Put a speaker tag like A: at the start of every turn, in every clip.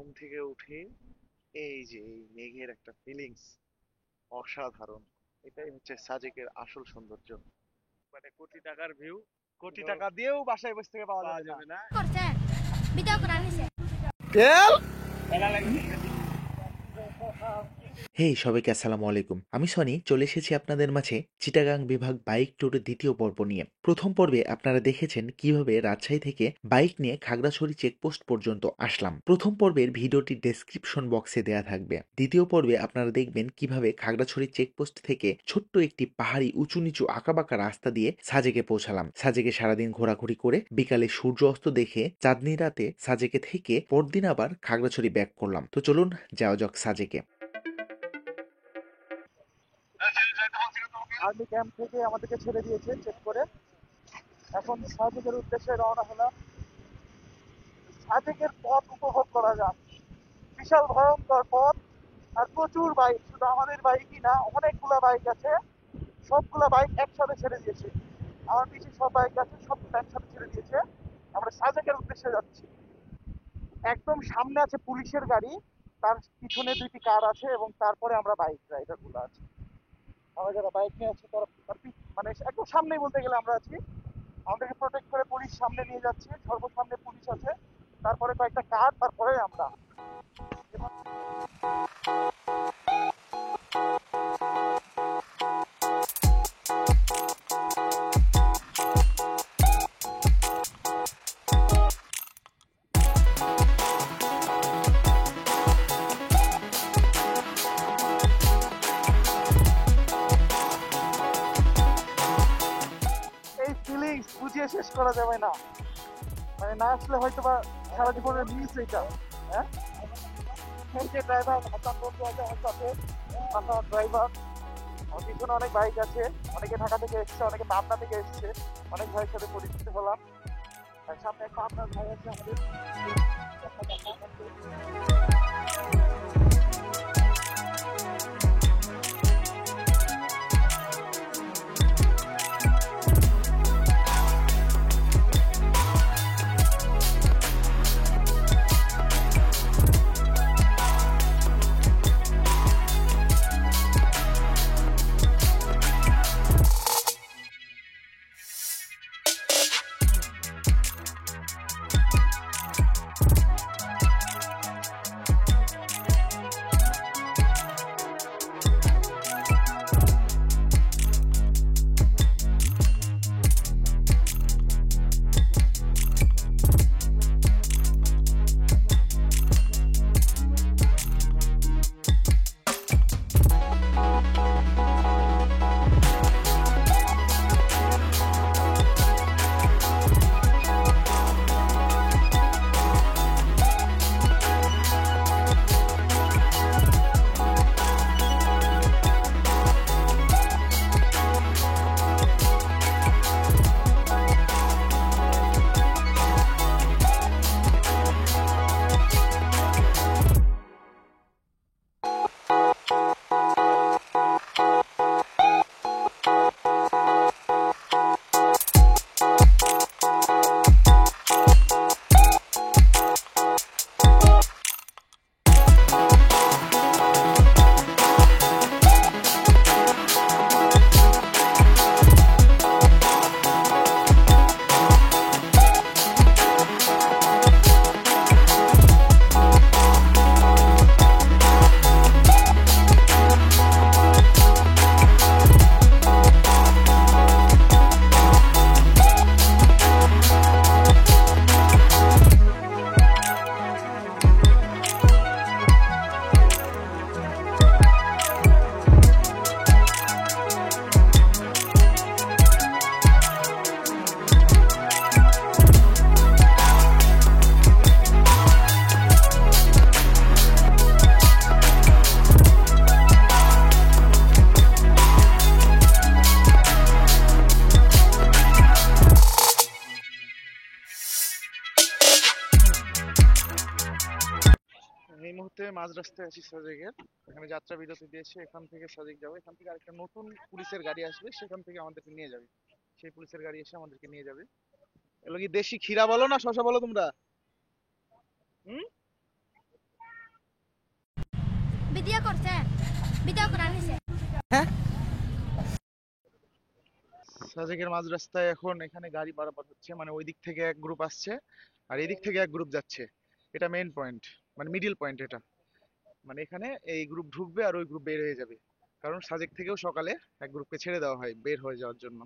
A: ঘুম থেকে উঠে এই যে এই মেঘের একটা ফিলিংস অসাধারণ। এটাই হচ্ছে সাজেকের আসল সৌন্দর্য। মানে কোটি টাকার ভিউ, কোটি টাকা দিয়েও বাসায় বসে থেকে পাওয়া যাবে না।
B: করছেন ভিডিও করা হয়েছে।
C: হেই সবাইকে আসসালামু আলাইকুম। আমি সনি চলে এসেছি আপনাদের মাঝে চিটাগাং বিভাগ বাইক ট্যুরের দ্বিতীয় পর্ব নিয়ে। প্রথম পর্বে আপনারা দেখেছেন কিভাবে রাজশাহী থেকে বাইক নিয়ে খাগড়াছড়ি চেকপোস্ট পর্যন্ত আসলাম। প্রথম পর্বের ভিডিওটি ডেসক্রিপশন বক্সে দেয়া থাকবে। দ্বিতীয় পর্বে আপনারা দেখবেন কিভাবে খাগড়াছড়ি চেকপোস্ট থেকে ছোট্ট একটি পাহাড়ি উঁচু নিচু আঁকাবাঁকা রাস্তা দিয়ে সাজেকে পৌঁছালাম। সাজেকে সারাদিন ঘোরাঘুরি করে বিকালে সূর্য অস্ত দেখে চাঁদনি রাতে সাজেকে থেকে পরদিন আবার খাগড়াছড়ি ব্যাক করলাম। তো চলুন যাওয়া যাক সাজেকে।
A: আর্মি ক্যাম্প থেকে আমাদেরকে ছেড়ে দিয়েছে চেক করে। এখন সাজেকের উদ্দেশ্যে রওনা হলাম। সাজেকের পথ উপভোগ করা যাক। বিশাল ভয়ঙ্কর পথ আর প্রচুর বাইক, শুধু আমাদের বাইকই না, অনেকগুলা বাইক আছে। সবগুলা বাইক একসাথে ছেড়ে দিয়েছে। আমার পিছিয়ে সব বাইক আছে, সবগুলো একসাথে ছেড়ে দিয়েছে। আমরা সাজেকের উদ্দেশ্যে যাচ্ছি। একদম সামনে আছে পুলিশের গাড়ি, তার পিছনে দুইটি কার আছে এবং তারপরে আমরা বাইক রাইডার গুলো আছি। আমরা যারা বাইক নিয়ে আছি তারা মানে একদম সামনেই বলতে গেলে আমরা আছি। আমাদেরকে প্রোটেক্ট করে পুলিশ সামনে নিয়ে যাচ্ছে, সর্বসামনে পুলিশ আছে, তারপরে কয়েকটা কার, তারপরে আমরা। এই ফিলিংস বুঝিয়ে শেষ করা যাবে না, মানে না আসলে হয়তো বা সারা জীবনের মিস এটা। হ্যাঁ, এই যে ড্রাইভার হাসান বন্ধু আছে আমার সাথে, হাসান ড্রাইভার। আমার পিছনে অনেক বাইক আছে, অনেকে ঢাকা থেকে এসছে, অনেকে পাবনা থেকে এসছে। অনেক ভাইয়ের সাথে পরিচিত হলাম। আর সামনে একটা আপনার ভাই আছে আমাদের। এই মুহূর্তে মাঝ রাস্তায় আছি সাজেকের। এখানে যাত্রা বিরতি দিয়েছে, এখান থেকে সাজেক যাবে। এখান থেকে আরেকটা নতুন পুলিশের গাড়ি আসবে, সেখান থেকে আমাদেরকে নিয়ে যাবে। সেই পুলিশের গাড়ি এসে আমাদেরকে নিয়ে যাবে। এগুলো কি দেশি ক্ষীরা বলো না শশা বলো তোমরা? হুম,
B: ভিডিও করছেন? ভিডিও করা হয়েছে।
A: সাজেকের মাঝ রাস্তায় এখন এখানে গাড়ি পারাপার হচ্ছে, মানে ওই দিক থেকে এক গ্রুপ আসছে আর এই দিক থেকে এক গ্রুপ যাচ্ছে। এটা মেইন পয়েন্ট, মানে মিডিল পয়েন্ট এটা। মানে এখানে এই গ্রুপ ঢুকবে আর ওই গ্রুপ বের হয়ে যাবে, কারণ সাজেক থেকেও সকালে এক গ্রুপকে ছেড়ে দেওয়া হয় বের হয়ে যাওয়ার জন্য।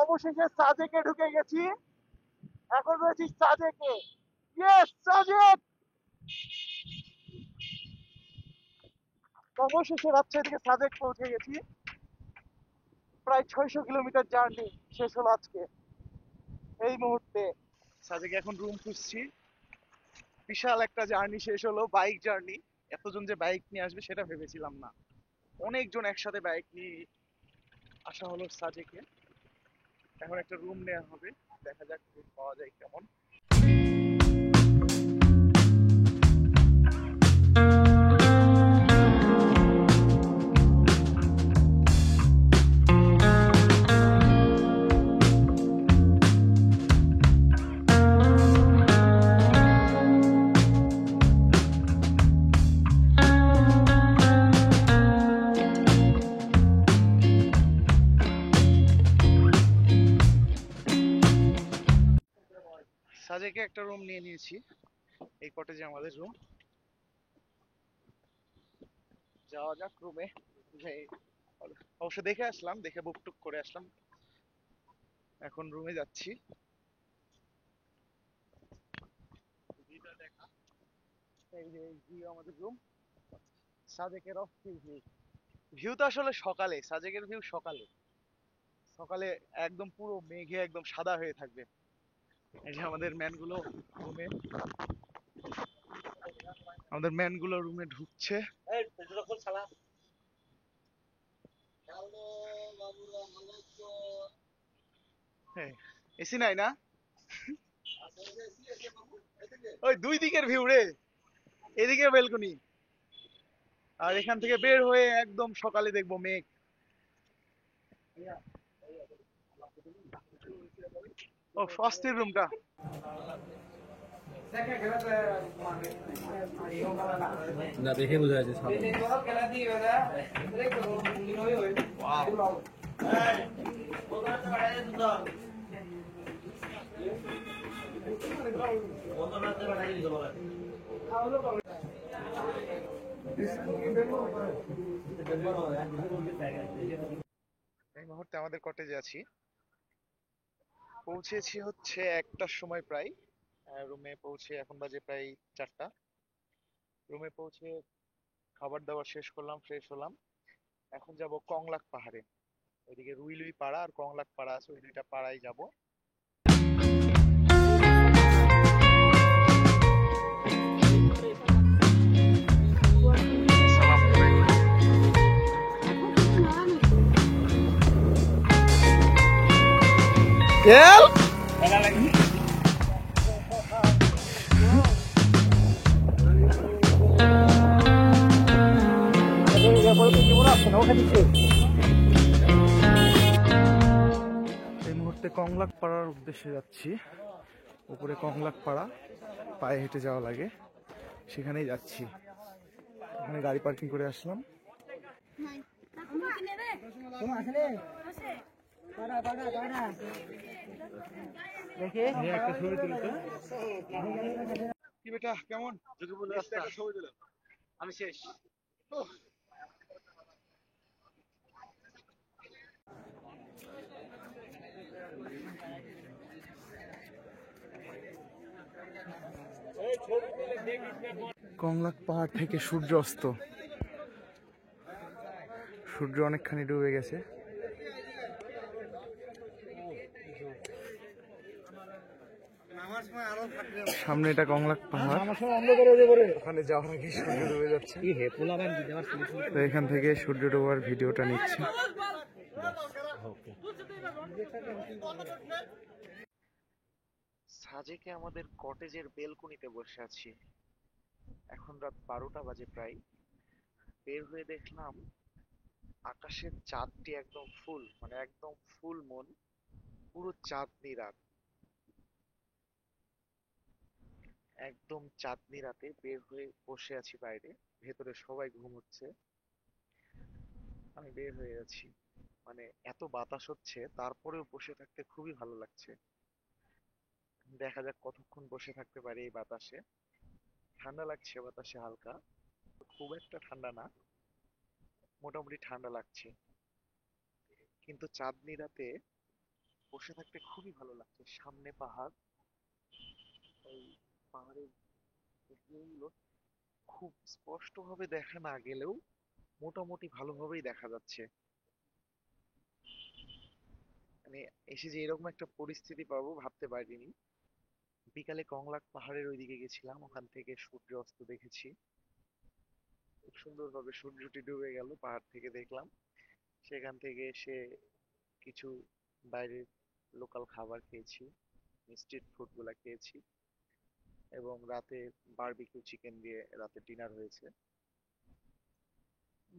A: অবশেষে সাজেকে ঢুকে গেছি, এখন রয়েছি সাজেকে। ইয়েস, সাজেক! অবশেষে রাজশাহী থেকে সাজেক পৌঁছে গেছি। প্রায় 600 কিলোমিটার জার্নি শেষ হলো আজকে এই মুহূর্তে। সাজেকে এখন রুম খুঁজছি। বিশাল একটা জার্নি শেষ হলো, বাইক জার্নি। এতজন যে বাইক নিয়ে আসবে সেটা ভেবেছিলাম না। অনেকজন একসাথে বাইক নিয়ে আসা হলো সাজেকে। এখন একটা রুম নেওয়া হবে, দেখা যাক রুম পাওয়া যায় কেমন। সাজেকে একটা রুম নিয়ে নিয়েছি, এই কটেজে আমাদের রুম। যাওয়া যাক রুমে। অবশ্য দেখে আসলাম, দেখে বুক টুক করে আসলাম, এখন রুমে যাচ্ছি। এই যে ভিউ আমাদের রুম, সাজেকের অস্থির ভিউ। ভিউ তো আসলে সকালে, সাজেকের ভিউ সকালে। সকালে একদম পুরো মেঘে একদম সাদা হয়ে থাকবে। এই যে আমাদের ম্যান গুলো রুমে, আমাদের ম্যান গুলো রুমে ঢুকছে। হ্যাঁ, এসি নাই না? ওই দুই দিকের ভিউ রে, এদিকে বেলকনি, আর এখান থেকে বের হয়ে একদম সকালে দেখবো মেঘ। ও অস্থির রুমটা।
D: না দেখে বোঝা যাচ্ছে
A: এই মুহূর্তে আমাদের কটেজে আছি, পৌঁছেছি হচ্ছে 1টার সময় প্রায়। রুমে পৌঁছে এখন বাজে প্রায় 4টা। রুমে পৌঁছে খাবার দাবার শেষ করলাম, ফ্রেশ হলাম। এখন যাব কংলাক পাহাড়ে। ওইদিকে রুইলুই পাড়া আর কংলাক পাড়া আছে, ওই দুইটা পাড়ায় যাব। এই মুহূর্তে কংলাক পাড়ার উদ্দেশ্যে যাচ্ছি। উপরে কংলাক পাড়া, পায়ে হেঁটে যাওয়া লাগে, সেখানেই যাচ্ছি। এখানে গাড়ি পার্কিং করে আসলাম। কি বেটা কেমন? আমি শেষ। কংলাক পাহাড় থেকে সূর্য অস্ত, সূর্য অনেকখানি ডুবে গেছে। সামনে এটা কংলাক পাহাড়, ওখানে যাওয়ার আগে সূর্য ডুবে যাচ্ছে। তো এখান থেকে সূর্য ডোবার ভিডিওটা নিচ্ছি। সাজেকে আমাদের কটেজের বেলকনিতে বসে আছি। এখন রাত 12টা বাজে প্রায়। বের হয়ে দেখলাম আকাশের চাঁদটি একদম ফুল, মানে একদম ফুল মুন, পুরো চাঁদনি রাত। একদম চাঁদনি রাতে বের হয়ে বসে আছি বাইরে, ভেতরে সবাই ঘুমোচ্ছে, আমি বের হয়ে আছি। মানে এত বাতাস হচ্ছে, তারপরেও বসে থাকতে খুবই ভালো লাগছে। দেখা যাক কতক্ষণ বসে থাকতে পারি এই বাতাসে। ঠান্ডা লাগছে বাতাসে হালকা, খুব একটা ঠান্ডা না, মোটামুটি ঠান্ডা লাগছে। কিন্তু চাঁদনি রাতে বসে থাকতে খুবই ভালো লাগছে। সামনে পাহাড়, ওই পাহাড়ের ভিউগুলো খুব স্পষ্ট ভাবে দেখা না গেলেও মোটামুটি ভালোভাবেই দেখা যাচ্ছে। মানে এসে যে এরকম একটা পরিস্থিতি পাবো ভাবতে পারিনি। বিকালে কংলাক পাহাড়ের ওইদিকে গেছিলাম, ওখান থেকে সূর্য অস্ত দেখেছি। খুব সুন্দরভাবে সূর্যটি ডুবে গেল, পাহাড় থেকে দেখলাম। সেখান থেকে এসে কিছু বাইরের লোকাল খাবার খেয়েছি, স্ট্রিট ফুড গুলা খেয়েছি, এবং রাতে বারবিকিউ চিকেন দিয়ে রাতে ডিনার হয়েছে।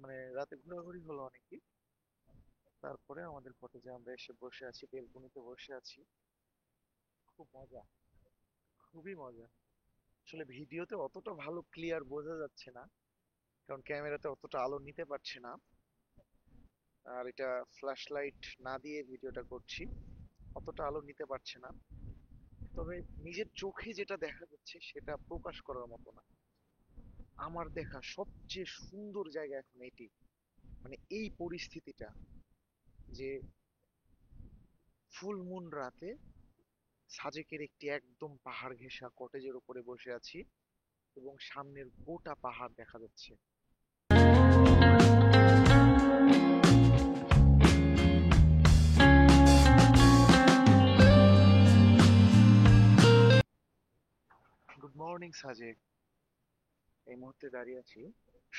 A: মানে রাতে ঘোরাঘুরি হলো অনেকই। তারপরে আমাদের কটেজে আমরা এসে বসে আছি, বেলকনিতে বসে আছি। খুব মজা, খুবই মজা। আসলে ভিডিওতে অতটা ভালো ক্লিয়ার বোঝা যাচ্ছে না, কারণ ক্যামেরাতে অতটা আলো নিতে পারছে না। আর এটা ফ্ল্যাশ লাইট না দিয়ে ভিডিওটা করছি, অতটা আলো নিতে পারছে না। তবে নিজের চোখে যেটা দেখা যাচ্ছে সেটা প্রকাশ করার মতো না। আমার দেখা সবচেয়ে সুন্দর জায়গা এখন এটি, মানে এই পরিস্থিতিটা, যে ফুল মুন রাতে সাজেকের একটি একদম পাহাড় ঘেঁষা কটেজের উপরে বসে আছি এবং সামনের গোটা পাহাড় দেখা যাচ্ছে। Good morning Sajek. এই মুহূর্তে দাঁড়িয়ে আছি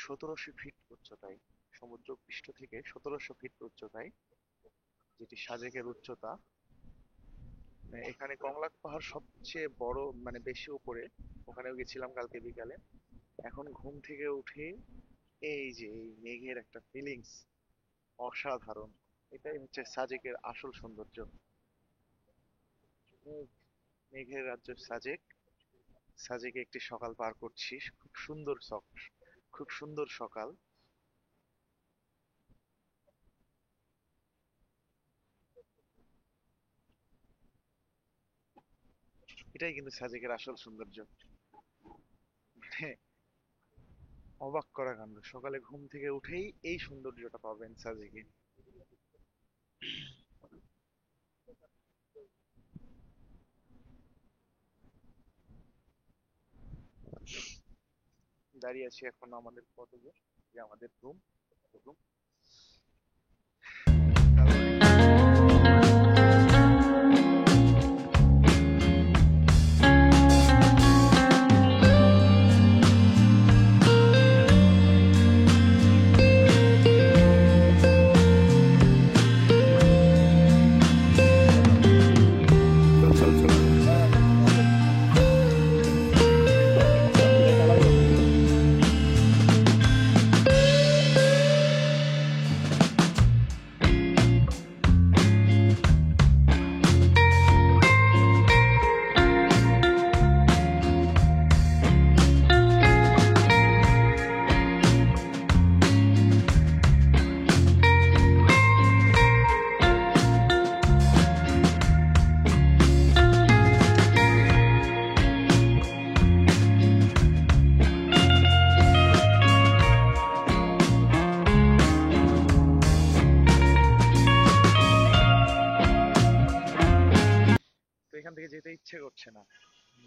A: 1700 ফিট উচ্চতায়, সমুদ্র পৃষ্ঠ থেকে 1700 ফিট উচ্চতায়, যেটি সাজেকের উচ্চতা। এখানে কংলাক পাহাড় সবচেয়ে বড়, মানে বেশি উপরে। ওখানেও গেছিলাম কালকে বিকালে। এখন ঘুম থেকে উঠেই এই যে এই মেঘের একটা ফিলিংস অসাধারণ। এটাই হচ্ছে সাজেকের আসল সৌন্দর্য। মেঘের রাজ্য সাজেক। সাজেকে একটি সকাল পার করছি, খুব সুন্দর খুব সুন্দর সকাল। এটাই কিন্তু সাজেকের আসল সৌন্দর্য। মানে অবাক করা কাণ্ড, সকালে ঘুম থেকে উঠেই এই সৌন্দর্যটা পাবেন সাজেকে। দাঁড়িয়ে আছি এখন আমাদের কটেজে, যে আমাদের রুম। রুম তো এখান থেকে যেতে ইচ্ছে করছে না।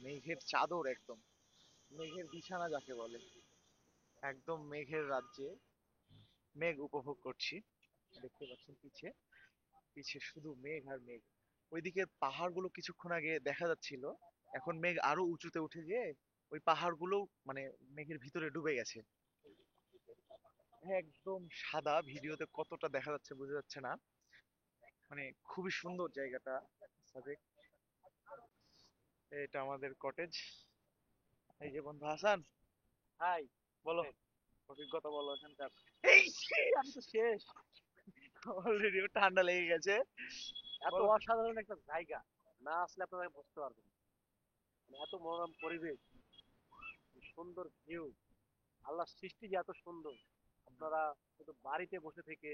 A: মেঘের চাদর একদম, মেঘের বিছানা যাকে বলে, একদম মেঘের রাজ্যে মেঘ উপভোগ করছি। দেখতে পাচ্ছেন পিছে, পিছে শুধু মেঘ আর মেঘ। ওইদিকে পাহাড়গুলো কিছুক্ষণ আগে দেখা যাচ্ছিল, এখন মেঘ আরো উঁচুতে উঠে গিয়ে ওই পাহাড়গুলো মানে মেঘের ভিতরে ডুবে গেছে। একদম সাদা, ভিডিওতে কতটা দেখা যাচ্ছে বোঝা যাচ্ছে না। মানে খুবই সুন্দর জায়গাটা সাজেক। এটা আমাদের কটেজ। এই যে বন্ধু হাসান, হাই, বলো অভিজ্ঞতা বলো এখানকার। এই আমি তো শেষ, অলরেডি ঠান্ডা লেগে গেছে।
D: এত অসাধারণ একটা জায়গা, না আসলে আপনারা বুঝতে পারবেন না। মানে এত মনোরম পরিবেশ, সুন্দর ভিউ, আল্লাহর সৃষ্টি যে এত সুন্দর, আপনারা শুধু বাড়িতে বসে থেকে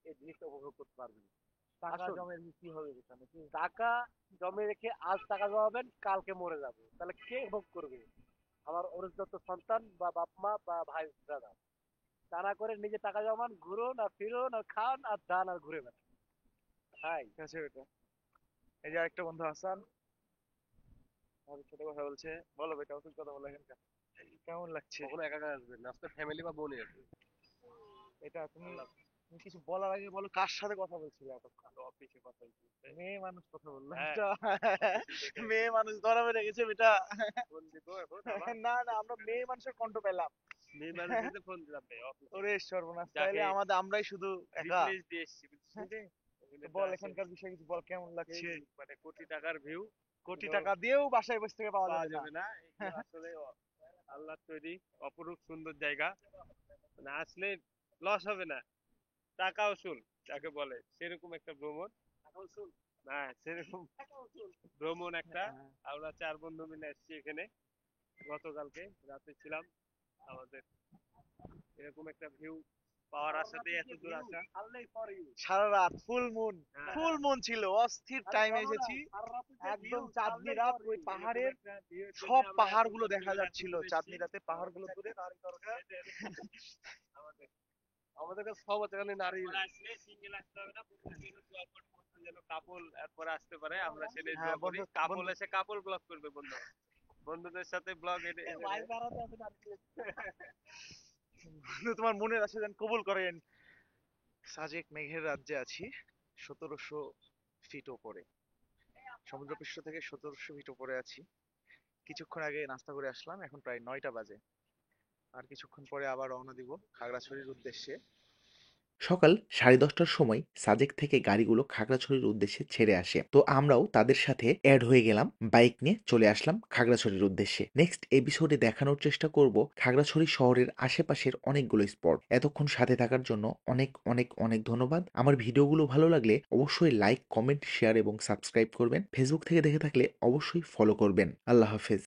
D: এই জিনিসটা উপভোগ করতে পারবেন না।
A: টাকা
D: আসুন,
A: জমের কি হবে এখানে কি?
D: টাকা জমে রেখে আজ টাকা জমাবেন, কালকে মরে যাবে, তাহলে কে ভোগ করবে? আমার অনুগত সন্তান বা বাপ মা বা ভাই দাদা। তা না করে নিজে টাকা জমান, ঘুরুন আর ফিরুন আর খান আর দান আর ঘুরে বেড়ান। হাই,
A: ঠিক আছে বেটা। এই যে আরেকটা বন্ধু হাসান, আমাদের সাথে কথা বলছে। বলো বেটা অভিজ্ঞতা বলো এখানকার, কেমন লাগছে?
D: কখনো একা একা আসবেন না, আপনার ফ্যামিলি বা বোনই আসবে।
A: এটা তুমি তুমি কিছু বলার আগে বলো কার সাথে কথা বলছিলে এতক্ষণ?
D: অফিসে কথা বলছি।
A: মেয়ে মানুষ কথা বললো
D: হ্যাঁ,
A: এটা। মেয়ে মানুষ ধরা বেড়ে গেছে বেটা।
D: ফোন দিব এখন আবার।
A: না না, আমরা মেয়ে মানুষের কণ্ঠ পেলাম।
D: মেয়ে মানুষদের ফোন দিলাম ভাই অফিসে।
A: ওরে সর্বনাশ, তাইলে
D: যাকে
A: আমরাই শুধু একা।
D: রিপ্লেস দিয়ে এসছি বুঝছেন যে,
A: তো
D: ওখানে
A: বল
D: আসে
A: এখানকার বিষয়ে কিছু বল, কেমন
D: সেই
A: লাগছে?
D: মানে কোটি টাকার ভিউ
A: কোটি টাকা দিয়েও বাসায় বসে থেকে পাওয়া
D: পাওয়া
A: যাবে না।
D: যাবে না। এগুলো আসলে আল্লাহর তৈরি অপরূপ সুন্দর জায়গা। মানে আসলে লস হবে না, টাকা উসুল যাকে বলে সেরকম একটা ভ্রমণ। না সেরকম ভ্রমণ একটা। আমরা 4 বন্ধু মিলে এসেছি এখানে, গতকালকে রাতে ছিলাম। আমাদের এরকম একটা ভিউ পাওয়ার আশাতে এত দূর আসা।
A: সারা রাত ফুল মুন,
D: হ্যাঁ,
A: ফুল মুন ছিল, অস্থির টাইমে এসেছি। একদম চাঁদনি রাত, ওই পাহাড়ের সব পাহাড় গুলো দেখা যাচ্ছিল চাঁদনি রাতে, পাহাড় গুলো দূরে।
D: আমাদের আমাদের কাছে সব আছে, এখানে নারী আসলে সিঙ্গেল আসতে হবে না, যেন কাপল এরপরে আসতে পারে, আমরা সেটা
A: হ্যাঁ
D: দোয়া করি।
A: বন্ধু,
D: কাপল
A: বন্ধু
D: এসে কাপল ব্লগ করবে, বন্ধু বন্ধুদের সাথে ব্লগ
A: বন্ধু, তোমার মনের আশা যেন কবুল করেন। সাজেক মেঘের রাজ্যে আছি, 1700 ফিট ওপরে, সমুদ্রপৃষ্ঠ থেকে 1700 ফিট ওপরে আছি। কিছুক্ষণ আগে নাস্তা করে আসলাম, এখন প্রায় 9টা বাজে। আর কিছুক্ষণ পরে আবার রওনা দিব খাগড়াছড়ির উদ্দেশ্যে।
C: সকাল 10:30টার সময় সাজেক থেকে গাড়িগুলো খাগড়াছড়ির উদ্দেশ্যে ছেড়ে আসে। তো আমরাও তাদের সাথে অ্যাড হয়ে গেলাম, বাইক নিয়ে চলে আসলাম খাগড়াছড়ির উদ্দেশ্যে। নেক্সট এপিসোডে দেখানোর চেষ্টা করব খাগড়াছড়ি শহরের আশেপাশের অনেকগুলো স্পট। এতক্ষণ সাথে থাকার জন্য অনেক অনেক অনেক ধন্যবাদ। আমার ভিডিওগুলো ভালো লাগলে অবশ্যই লাইক, কমেন্ট, শেয়ার এবং সাবস্ক্রাইব করবেন। ফেসবুক থেকে দেখে থাকলে অবশ্যই ফলো করবেন। আল্লাহ হাফেজ।